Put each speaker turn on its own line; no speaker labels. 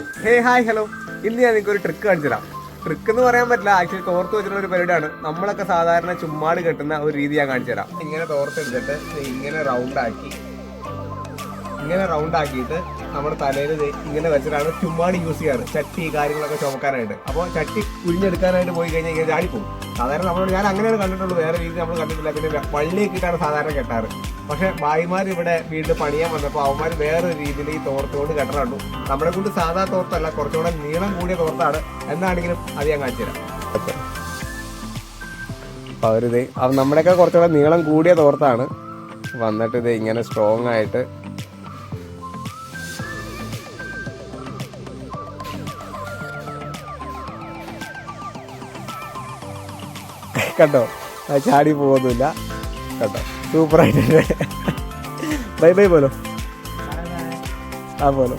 Hi hello. ഇന്ന് ഞാൻ നിങ്ങൾക്ക് ഒരു ട്രിക്ക് കാണിച്ചു തരാം. ട്രിക്ക് എന്ന് പറയാൻ പറ്റില്ല, ആക്ച്വലി തോർത്ത് വെച്ചിട്ടുള്ള ഒരു പരിപാടിയാണ്. നമ്മളൊക്കെ സാധാരണ ചുമ്മാട് കെട്ടുന്ന ഒരു രീതി ഞാൻ കാണിച്ചു തരാം. ഇങ്ങനെ തോർത്തെടുത്തിട്ട് ഇങ്ങനെ റൗണ്ട് ആക്കിയിട്ട് നമ്മുടെ തലയിൽ ഇങ്ങനെ വെച്ചിട്ടാണ് ചുമ്മാട് യൂസ് ചെയ്യാറ്. ചട്ടി കാര്യങ്ങളൊക്കെ ചുമക്കാനായിട്ട്. അപ്പോൾ ചട്ടി കുഴിഞ്ഞെടുക്കാനായിട്ട് പോയി കഴിഞ്ഞാൽ ഇങ്ങനെ ചാടിപ്പോകും. സാധാരണ ഞാൻ അങ്ങനെയാണ് കണ്ടിട്ടുള്ളൂ, വേറെ രീതി നമ്മൾ കണ്ടിട്ടില്ല. പിന്നെ വള്ളിയൊക്കെയിട്ടാണ് സാധാരണ കെട്ടാറ്. പക്ഷെ ഭായിമാർ ഇവിടെ വീട്ടിൽ പണിയാൻ വന്നപ്പോൾ അവന്മാർ വേറൊരു രീതിയിൽ ഈ തോർത്തുകൊണ്ട് കെട്ടറുണ്ടു. നമ്മളെ കൊണ്ട് സാധാ തോർത്തല്ല, കുറച്ചുകൂടെ നീളം കൂടിയ തോർത്താണ്. എന്നാണെങ്കിലും അത് ഞാൻ കാണിച്ചു തരാം. അപ്പോൾ അവരിത് നമ്മുടെയൊക്കെ കുറച്ചുകൂടെ നീളം കൂടിയ തോർത്താണ്. വന്നിട്ട് ഇത് ഇങ്ങനെ സ്ട്രോങ് ആയിട്ട് കണ്ടോ, ചാടി പോകുന്നില്ല കേട്ടോ. സൂപ്പറായിട്ടുണ്ട്. ബൈ ബൈ പോലോ. ആ പോലോ.